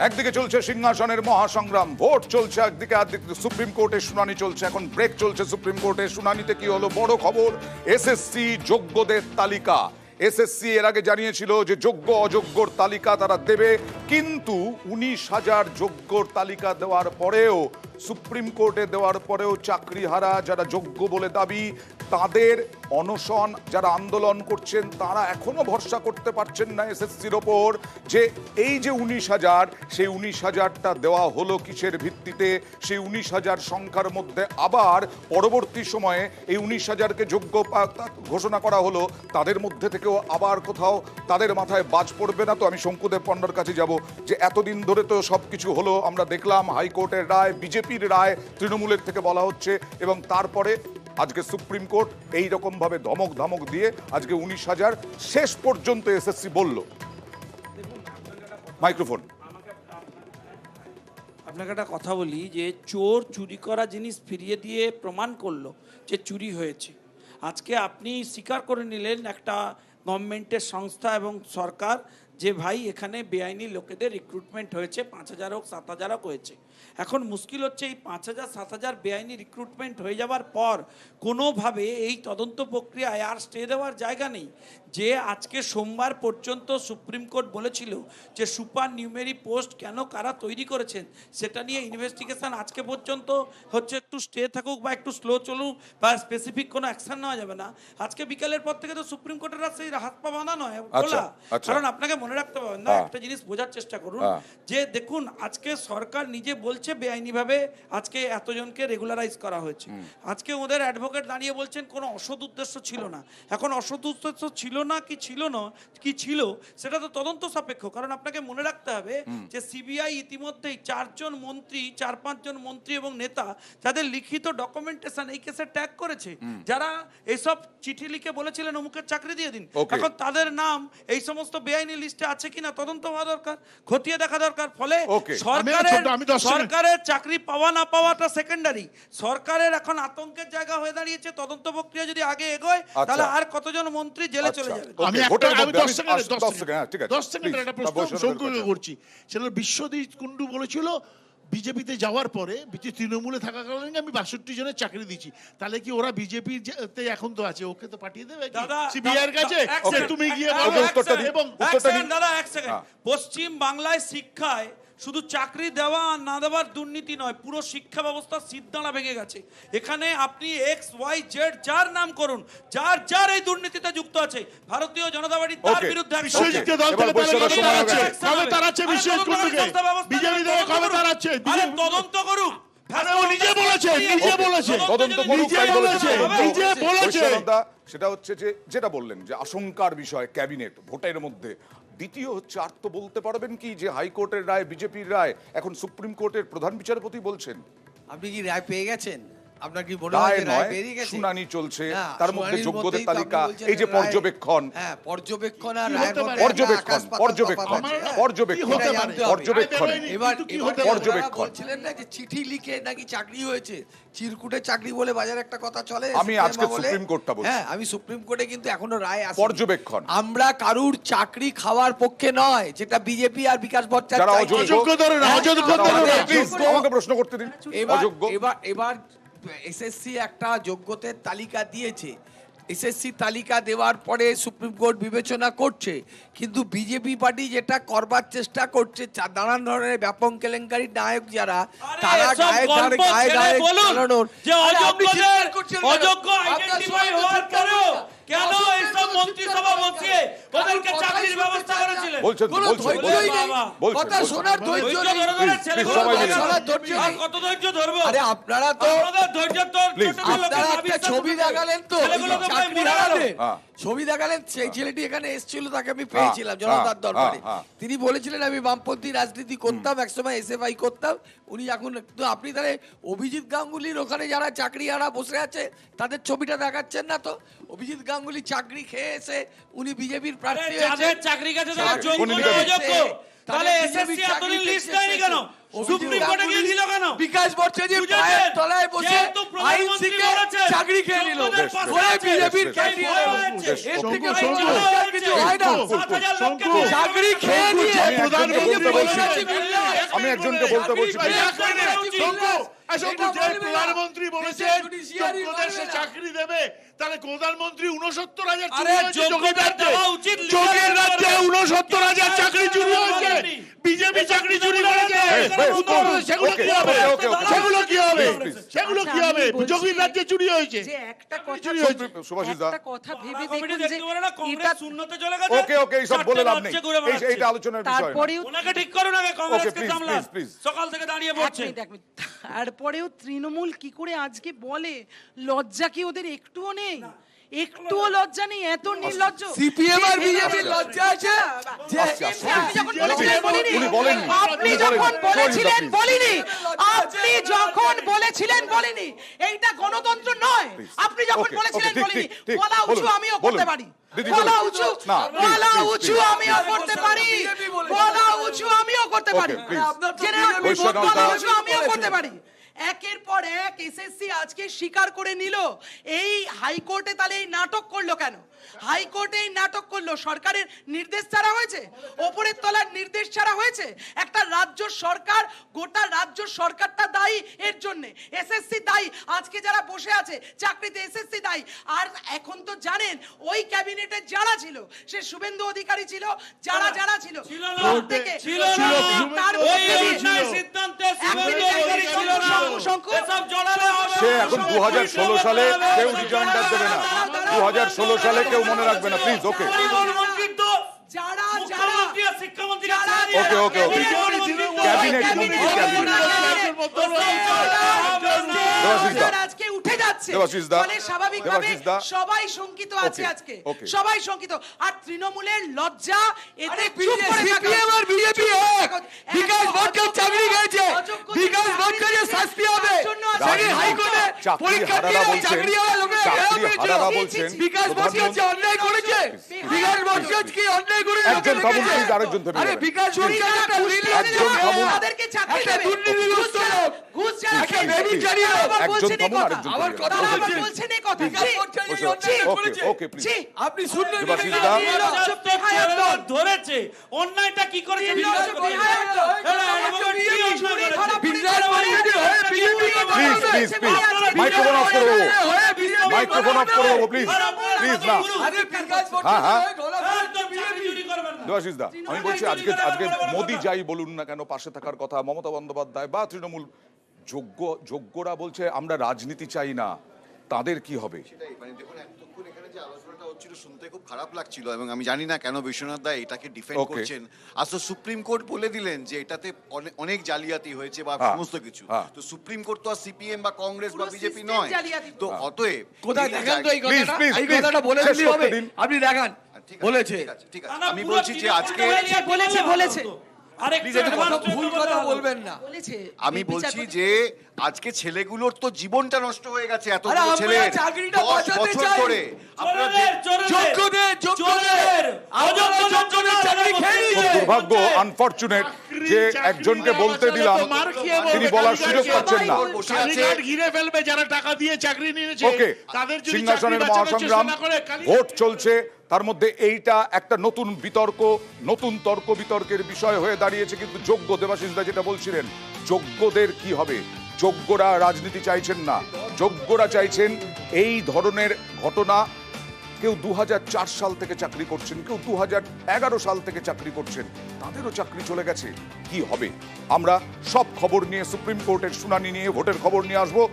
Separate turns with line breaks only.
একদিকে চলছে সিংহাসনের মহাসংগ্রাম, ভোট চলছে একদিকে, সুপ্রিম কোর্টের শুনানি চলছে। এখন ব্রেক চলছে সুপ্রিম কোর্টের শুনানিতে। কি হলো? বড় খবর, এসএসসি যোগ্যদের তালিকা। এসএসসি এর আগে জানিয়েছিল যে যোগ্য অযোগ্যর তালিকা তারা দেবে, কিন্তু 19,000 যোগ্যর তালিকা দেওয়ার পরেও, সুপ্রিম কোর্টে দেওয়ার পরেও চাকরিহারা যারা যোগ্য বলে দাবি, তাদের অনশন, যারা আন্দোলন করছেন, তারা এখনো ভরসা করতে পারছেন না এসএসসির ওপর যে এই যে 19,000, সেই 19,000টা দেওয়া হলো কিসের ভিত্তিতে? সেই 19,000 সংখ্যার মধ্যে আবার পরবর্তী সময়ে এই 19,000কে যোগ্য ঘোষণা করা হলো, তাদের মধ্যে থেকেও আবার কোথাও তাদের মাথায় বাজ পড়বে না তো? আমি শঙ্কুদেব পণ্ডার কাছে যাব যে এতদিন ধরে তো সব কিছু হলো, আমরা দেখলাম হাইকোর্টের রায়, বিজেপির রায়, তৃণমূলের থেকে বলা হচ্ছে, এবং তারপরে আজকে সুপ্রিম কোর্ট এই রকম ভাবে ধমক ধমক দিয়ে আজকে 19,000 শেষ পর্যন্ত এসএসসি বলল। মাইক্রোফোন।
আপনাকে একটা কথা বলি যে চোর চুরি করা জিনিস ফিরিয়ে দিয়ে প্রমাণ করলো যে চুরি হয়েছে। আজকে আপনি স্বীকার করে নিলেন একটা গভর্নমেন্টের সংস্থা এবং সরকার যে ভাই এখানে বেআইনি লোকেদের রিক্রুটমেন্ট হয়েছে, 5,000 হোক 7,000 হোক হয়েছে। এখন মুশকিল হচ্ছে এই 5,000 7,000 বেআইনি রিক্রুটমেন্ট হয়ে যাওয়ার পর কোনোভাবে এই তদন্ত প্রক্রিয়ায় আর স্টে দেওয়ার জায়গা নেই। যে আজকে সোমবার পর্যন্ত সুপ্রিম কোর্ট বলেছিল যে সুপার নিউমেরি পোস্ট কেন কারা তৈরি করেছেন সেটা নিয়ে ইনভেস্টিগেশন আজকে পর্যন্ত হচ্ছে, একটু স্টে থাকুক বা একটু স্লো চলুক বা স্পেসিফিক কোনো অ্যাকশন নেওয়া যাবে না। আজকে বিকালের পর থেকে তো সুপ্রিম কোর্টের সেই হাত পা বাঁধা নয় বলা। কারণ আপনাকে মনে রাখতে পারবেন না, একটা জিনিস বোঝার চেষ্টা করুন যে দেখুন আজকে সরকার নিজে বলছে বেআইনিভাবে আজকে এতজনকে রেগুলারাইজ করা হয়েছে। আজকে ওদের অ্যাডভোকেট দাঁড়িয়ে বলছেন কোনো অসৎ উদ্দেশ্য ছিল না। এখন অসৎ উদ্দেশ্য ছিল না কি ছিল না কি ছিল সেটা তো তদন্ত সাপেক্ষ। কারণ আপনাকে মনে রাখতে হবে যে সিবিআই ইতিমধ্যেই 4জন মন্ত্রী, 4-5 জন মন্ত্রী এবং নেতা যাদের লিখিত ডকুমেন্টেশন এই কেসে ট্যাগ করেছে, যারা এইসব চিঠি লিখে বলেছিলেন অমুকের চাকরি দিয়ে দিন, এখন তাদের নাম এই সমস্ত বেআইনি লিস্টে আছে কিনা তদন্ত হওয়া দরকার, খতিয়ে দেখা দরকার। ফলে সরকারের চাকরি পাওয়া না পাওয়াটা সেকেন্ডারি। সরকারের এখন আতঙ্কের জায়গা হয়ে দাঁড়িয়েছে। তদন্ত প্রক্রিয়া যদি আগে এগোয় তাহলে আর কতজন মন্ত্রী জেলে চলে যাবে।
আমি 10 সেকেন্ড একটা প্রশ্ন শঙ্কুকে করছি। সেটা বিশ্বজিৎ কুন্ডু বলেছিল বিজেপিতে যাওয়ার পরে তৃণমূলে থাকাকালীন আমি 62 জনের চাকরি দিচ্ছি। তাহলে কি ওরা বিজেপিতে এখন তো আছে, ওকে তো পাঠিয়ে দেবে সিবিআই এর কাছে? তুমি গিয়ে
পশ্চিম বাংলায় শিক্ষায় শুধু চাকরি দেওয়া আর না দেওয়ার দুর্নীতি নয়, পুরো শিক্ষা ব্যবস্থার সিদ্ধানা ভেঙে গেছে। এখানে আপনি XYZ যার নাম করুন, যার এই দুর্নীতিতে যুক্ত আছে, ভারতীয় জনতা পার্টি তার বিরুদ্ধে তদন্ত করুক।
সেটা হচ্ছে যে যেটা বললেন যে আশঙ্কার বিষয় ক্যাবিনেট ভোটের মধ্যে। দ্বিতীয় হচ্ছে, আর তো বলতে পারবেন কি যে হাইকোর্টের রায়, বিজেপির রায়, এখন সুপ্রিম কোর্টের প্রধান বিচারপতি বলছেন।
আপনি কি রায় পেয়ে গেছেন? আপনার কি মনে হয় রায় পেয়ে গেছে?
শুনানি চলছে, তার মধ্যে যোগ্যদের তালিকা, এই যে পর্যবেক্ষণ,
পর্যবেক্ষণ আর বলছিলেন না যে চিঠি লিখে নাকি চাকরি হয়েছে, চিরকুটে চাকরি বলে বাজারে একটা কথা চলে।
আমি আজকে সুপ্রিম কোর্টটা বলছি,
হ্যাঁ আমি সুপ্রিম কোর্টে কিন্তু এখনো রায় আসেনি।
পর্যবেক্ষণ,
আমরা কারুর চাকরি খাওয়ার পক্ষে নয়, যেটা বিজেপি আর বিকাশ ভট্টাচার্য
আমাকে প্রশ্ন করতে দিন।
এবার এসএসসি একটা যোগ্যতার তালিকা দিয়েছে, এসএসসি তালিকা দেওয়ার পরে সুপ্রিম কোর্ট বিবেচনা করছে, কিন্তু বিজেপি পার্টি যেটা করবার চেষ্টা করছে, নানান ধরনের ব্যাপক কেলেঙ্কারির নায়ক যারা, তারা
কেন এইসব মন্ত্রিসভা বসিয়ে ওদেরকে চাকরির ব্যবস্থা করেছিলেন?
কথা শোনার ধৈর্য নেই।
কত ধৈর্য ধরবো?
আরে আপনারা তো একটা ছবি দেখালেন তো, ছবি দেখালেন, সেই ছেলেটি এখানে এসেছিল, তাকে আমি পেয়েছিলাম জনতার দরবারে। তিনি বলেছিলেন আমি বামপন্থী রাজনীতি করতাম, একসময় SFI করতাম। উনি এখন, আপনি তাহলে অভিজিৎ গাঙ্গুলির ওখানে যারা চাকরিহারা বসে আছে তাদের ছবিটা দেখাচ্ছেন না তো? অভিজিৎ গাঙ্গুলি চাকরি খেয়ে এসে উনি বিজেপির প্রার্থী হয়েছে,
চাকরি কাছে তাহলে এসএসসি এতদিন লিস্ট দেয়নি কেন? সুপ্রিম কোর্টে গিয়ে দিল কেন?
বিকাশ ভট্টাচার্য পায়ের তলায় বসে আইন শিখে চাকরি খেয়ে নিল, ওই বিজেপির চাকরি খেয়ে নিয়ে প্রধানমন্ত্রী
আমি একজনকে বলতে বলছি
ভাই,
please।
এক মিনিট, শঙ্কু, শঙ্কু, যে প্রধানমন্ত্রী বলেছেন যোগ্যদের সে চাকরি দেবে, তাহলে প্রধানমন্ত্রী 69,000 চুরি
আরে
হয়েছে যোগীর
যোগ্যদের
রাজ্যে।
দেওয়া উচিত,
যোগীর
লিগাল
রাজ্যে
করবে।
69,000 চাকরি চুরি হয়েছে, বিজেপি চাকরি চুরি করেছে। সেগুলো কি হবে?
ওকে, ওকে।
সেগুলো কি হবে?
Please, please।
সেগুলো কি
আচ্ছা,
হবে?
আমি বলছি
যোগীর রাজ্যে চুরি হয়েছে।
যে একটা কথা
চুরি হয়েছে।
সুভাষিস দা,
একটা কথা ভেবে
কমিটি
দেখুন যে
দেখতে পারে না, কংগ্রেস
এটা
শূন্যতে চলে গেছে।
ওকে ওকে এইসব
চারটে
বলে লাভ নেই,
রাজ্যে ঘুরে বেড়াচ্ছে।
এইটা আলোচনার বিষয় না।
তারপরেও
ওনাকে ঠিক করুন আগে, কংগ্রেসকে
please,
সামলান।
please, please।
সকাল থেকে দাঁড়িয়ে
এক
পড়ছে।
মিনিট, এক মিনিট। তারপরেও তৃণমূল কি করে আজকে বলে, লজ্জা কি ওদের একটুও নেই? একটুও লজ্জা নেই, এত নির্লজ্জ।
সিপিএম আর বিজেপির লজ্জা আছে যে
আচ্ছা,
আপনি যখন বলেছিলেন বলিনি।
উনি বলেননি।
আপনি
উনি
যখন
বলেননি।
বলেছিলেন
Please,
বলিনি। আপনি যখন বলেছিলেন বলিনি। এইটা গণতন্ত্র নয়। আপনি যখন
Okay,
বলেছিলেন
okay, ঠিক,
বলিনি।
ঠিক,
গলা উঁচু
বলুন,
আমিও
বলুন।
করতে পারি।
দিদি
গলা
বলুন।
উঁচু,
না,
গলা
please,
উঁচু
please,
আমিও করতে পারি। গলা উঁচু আমিও করতে পারি।
Okay, please.
জেনে রাখবেন,
বৈশ্যনাথ
গলা
দা-
উঁচু আমিও করতে পারি। একের পর এক এসএসসি আজকে স্বীকার করে নিল। এই হাইকোর্টে তাহলে এই নাটক করলো কেন? হাইকোর্টে এই নাটক করলো সরকারের নির্দেশ ছাড়া হয়েছে, ওপরের তলার নির্দেশ ছাড়া হয়েছে। একটা রাজ্য সরকার, গোটা রাজ্য সরকারটা দায়ী এর জন্য, এসএসসি দায়ী। আজকে যারা বসে আছে চাকরিতে এসএসসি দায়ী। আর এখন তো জানেন ওই ক্যাবিনেটে যারা ছিল, সে শুভেন্দু অধিকারী ছিল, যারা ছিল
ছিল না,
প্রত্যেকে
ছিল না।
তার
ওই
মধ্যে দিয়ে-
অন্যায় সিদ্ধান্তে
এক
শুভেন্দু
মিনিট,
অধিকারী ছিল না।
শঙ্কু,
এসব জড়ালে হবে
সে
না।
এখন 2016 সালে কেউ রিজাইন্ডার দেবে না, 2016 সালে কেউ মনে রাখবে না, প্লিজ। ওকে
প্রধানমন্ত্রীর তো
যারা
মুখ্যমন্ত্রী আর শিক্ষামন্ত্রী
যারা
ওকে, ওকে, ওকে। ক্যাবিনেট মন্ত্রী, দেবাশিস দা।
আজকে উঠে যাচ্ছে,
দেবাশিস দা।
ফলে স্বাভাবিকভাবে
দেবাশিস দা।
সবাই শঙ্কিত আছে
ওকে,
আজকে,
ওকে।
সবাই শঙ্কিত। আর তৃণমূলের লজ্জা এতে
আরে
চুপ করে থাকা।
সিপিএম আর বিজেপি এক। বিকাশ ভট্টাচার্য চাকরি গেছে, বিকাশ ভট্টাচার্য শাস্তি হবে। সেখানে হাইকোর্টে
চাকরি
পরীক্ষা
হারারা
দিয়ে
বলছেন,
চাকরি হওয়া লোকেরা
চাকরি
বেরোবে
হারারা
তো।
বলছেন,
বিকাশ ভট্টাচার্য অন্যায় করেছে, বিকাশ ভট্টাচার্য কি অন্যায় করে
একজন থামুন, please, আরেকজন থেমে
আরে
যাবেন।
বিকাশ ভট্টাচার্য একটা
একজন থামুন।
তাদেরকে চাকরি
একটা
দেবে।
দুর্নীতিগ্রস্ত লোক,
ঘুষ যারা
একটা
খেয়েছে,
বেবিচারী
তারা
লোক।
আবার
একজন
বলছেন এই
থামুন,
কথা।
আরেকজন
আবার
থামুন।
কথা
তারা আবার
বলছেন।
বলছেন এই কথা।
বিকাশ
ছি,
ভট্টাচার্য
বসে,
অন্যায়
ওকে,
করেছে।
ওকে, please।
ছি।
আপনি শুনলেন
দেবাশিস
না?
দা।
ধরেছে অন্যায়টা কি করেছে?
প্লিজ, প্লিজ, মাইক্রোফোন অফ করে দেবো, মাইক্রোফোন অফ করে দেবো, প্লিজ, প্লিজ না। হ্যাঁ, হ্যাঁ। দেবাশিস দা, আমি বলছি আজকে মোদি যাই বলুন না কেন, পাশে থাকার কথা মমতা বন্দ্যোপাধ্যায় বা তৃণমূল, যোগ্যরা বলছে আমরা রাজনীতি চাই না, তাদের কি হবে?
সেটাই, মানে দেখুন এতক্ষণ এখানে যে আলোচনাটা হচ্ছিল শুনতে খুব খারাপ লাগছিল, এবং আমি জানি না কেন বিশ্বনাথ দা এটাকে ডিফেন্ড
Okay.
করছেন। আসলে সুপ্রিম কোর্ট বলে দিলেন যে এটাতে অনেক জালিয়াতি হয়েছে বা
হ্যাঁ,
সমস্ত কিছু।
হ্যাঁ।
তো সুপ্রিম কোর্ট তো আর সিপিএম বা কংগ্রেস বা
পুরো
বিজেপি
system
নয়।
জালিয়াতি।
তো অতএব
কোথায়
এই
দেখান তো এই
Please,
কথাটা?
please,
এই
please,
কথাটা বলে
শেষ
দিলে
করতে
হবে?
দিন।
আপনি দেখান,
ঠিক আছে,
বলেছে।
ঠিক আছে। আমি বলছি যে আজকে
আরেকটু
একটা
কথা
advance
ভুল
করতে
কথা
হবে।
বলবেন না।
বলেছে,
আমি
বিচার
বলছি
করতে-
যে আজকে ছেলেগুলোর তো জীবনটা নষ্ট হয়ে গেছে,
আরে
এতগুলো
আমরা
ছেলে
চাকরিটা
10
বাঁচাতে
বছর
চাই।
ধরে আপনারা
চোরেদের,
যোগ্যদের, যোগ্যদের চাকরি খেয়ে
খুব
নিয়েছে।
দুর্ভাগ্য, আনফরচুনেট যে একজনকে বলতে দিলাম তিনি বলার সুযোগ পাচ্ছেন না।
বসে আছে।
কালীঘাট ঘিরে ফেলবে যারা টাকা দিয়ে চাকরি নিয়েছে।
ওকে,
তাদের যদি
সিংহাসনের
চাকরি বাঁচানোর
মহাসংগ্রাম,
চেষ্টা না করে, কালীঘাট-
ভোট চলছে, তার মধ্যে এইটা একটা নতুন বিতর্ক, নতুন তর্ক বিতর্কের বিষয় হয়ে দাঁড়িয়েছে। কিন্তু যোগ্য, দেবাশিস দা যেটা বলছিলেন, যোগ্যদের কি হবে? যোগ্যরা রাজনীতি চাইছেন না, যোগ্যরা চাইছেন এই ধরনের ঘটনা। কেউ 2004 সাল থেকে চাকরি করছেন, কেউ 2011 সাল থেকে চাকরি করছেন, তাদেরও চাকরি চলে গেছে। কি হবে? আমরা সব খবর নিয়ে, সুপ্রিম কোর্টের শুনানি নিয়ে, ভোটের খবর নিয়ে আসবো।